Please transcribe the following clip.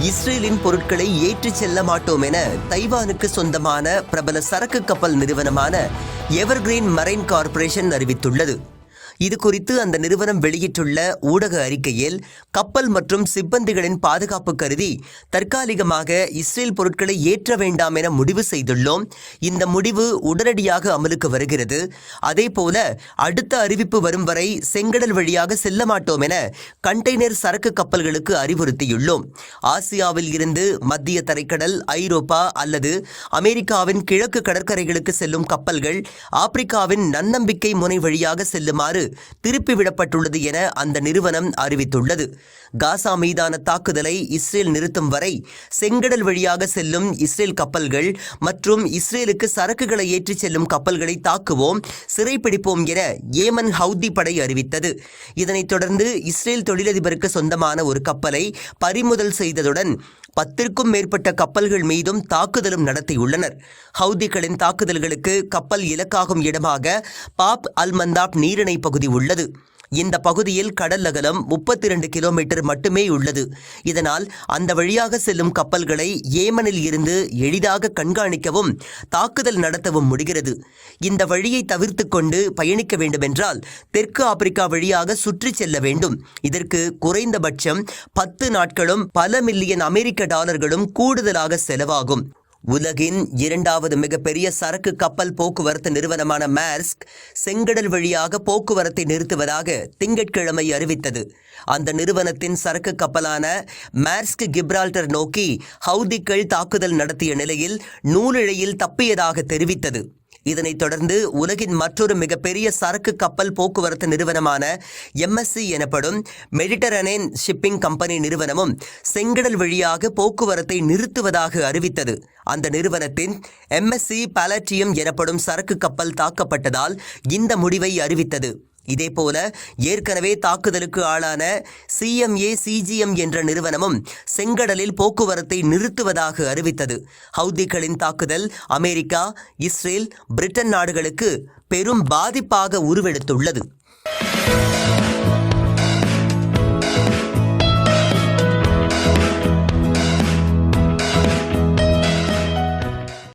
இஸ்ரேலின் பொருட்களை ஏற்றிச் செல்ல மாட்டோம் என தைவானுக்கு சொந்தமான பிரபல சரக்கு கப்பல் நிறுவனமான எவர்கிரீன் மரைன் கார்ப்பரேஷன் அறிவித்துள்ளது. இது குறித்து அந்த நிறுவனம் வெளியிட்டுள்ள ஊடக அறிக்கையில், கப்பல் மற்றும் சிப்பந்திகளின் பாதுகாப்பு கருதி தற்காலிகமாக இஸ்ரேல் பொருட்களை ஏற்ற வேண்டாம் என முடிவு செய்துள்ளோம். இந்த முடிவு உடனடியாக அமலுக்கு வருகிறது. அதேபோல அடுத்த அறிவிப்பு வரும் வரை செங்கடல் வழியாக செல்ல மாட்டோம் என கண்டெய்னர் சரக்கு கப்பல்களுக்கு அறிவுறுத்தியுள்ளோம். ஆசியாவில் இருந்து மத்திய தரைக்கடல், ஐரோப்பா அல்லது அமெரிக்காவின் கிழக்கு கடற்கரைகளுக்கு செல்லும் கப்பல்கள் ஆப்பிரிக்காவின் நன்னம்பிக்கை முனை வழியாக செல்லுமாறு திருப்பிவிடப்பட்டுள்ளது என அந்த நிறுவனம் அறிவித்துள்ளது. காசா மீதான தாக்குதலை இஸ்ரேல் நிறுத்தும் வரை செங்கடல் வழியாக செல்லும் இஸ்ரேல் கப்பல்கள் மற்றும் இஸ்ரேலுக்கு சரக்குகளை ஏற்றிச் செல்லும் கப்பல்களை தாக்குவோம், சிறைப்பிடிப்போம் என ஏமன் ஹவுதி படை அறிவித்தது. இதனைத் தொடர்ந்து இஸ்ரேல் தொழிலதிபருக்கு சொந்தமான ஒரு கப்பலை பறிமுதல் செய்ததுடன் 10க்கும் மேற்பட்ட கப்பல்கள் மீதும் தாக்குதலும் நடத்தியுள்ளனர். ஹவுதிகளின் தாக்குதல்களுக்கு கப்பல் இலக்காகும் இடமாக பாப் அல்-மந்தாப் நீரிணை பகுதி உள்ளது. இந்த பகுதியில் கடல் அகலம் 32 கிலோமீட்டர் மட்டுமே உள்ளது. இதனால் அந்த வழியாக செல்லும் கப்பல்களை ஏமனில் இருந்து எளிதாக கண்காணிக்கவும் தாக்குதல் நடத்தவும் முடிகிறது. இந்த வழியை தவிர்த்து கொண்டு பயணிக்க வேண்டுமென்றால் தெற்கு ஆப்பிரிக்கா வழியாக சுற்றி செல்ல வேண்டும். இதற்கு குறைந்தபட்சம் 10 நாட்களும் பல மில்லியன் அமெரிக்க டாலர்களும் கூடுதலாக செலவாகும். உலகின் 2வது மிகப்பெரிய சரக்கு கப்பல் போக்குவரத்து நிறுவனமான மார்ஸ்க் செங்கடல் வழியாக போக்குவரத்தை நிறுத்துவதாக திங்கட்கிழமை அறிவித்தது. அந்த நிறுவனத்தின் சரக்கு கப்பலான மார்ஸ்க் கிப்ரால்டர் நோக்கி ஹவுதிகள் தாக்குதல் நடத்திய நிலையில் நூலிழையில் தப்பியதாக தெரிவித்தது. இதனைத் தொடர்ந்து உலகின் மற்றொரு மிகப்பெரிய சரக்கு கப்பல் போக்குவரத்து நிறுவனமான MSC எனப்படும் மெடிட்டரேனியன் ஷிப்பிங் கம்பெனி நிறுவனமும் செங்கடல் வழியாக போக்குவரத்தை நிறுத்துவதாக அறிவித்தது. அந்த நிறுவனத்தின் MSC பாலட்டியம் எனப்படும் சரக்கு கப்பல் தாக்கப்பட்டதால் இந்த முடிவை அறிவித்தது. இதேபோல ஏற்கனவே தாக்குதலுக்கு ஆளான CMA CGM என்ற நிறுவனமும் செங்கடலில் போக்குவரத்தை நிறுத்துவதாக அறிவித்தது. ஹவுதிகளின் தாக்குதல் அமெரிக்கா, இஸ்ரேல், பிரிட்டன் நாடுகளுக்கு பெரும் பாதிப்பாக உருவெடுத்துள்ளது.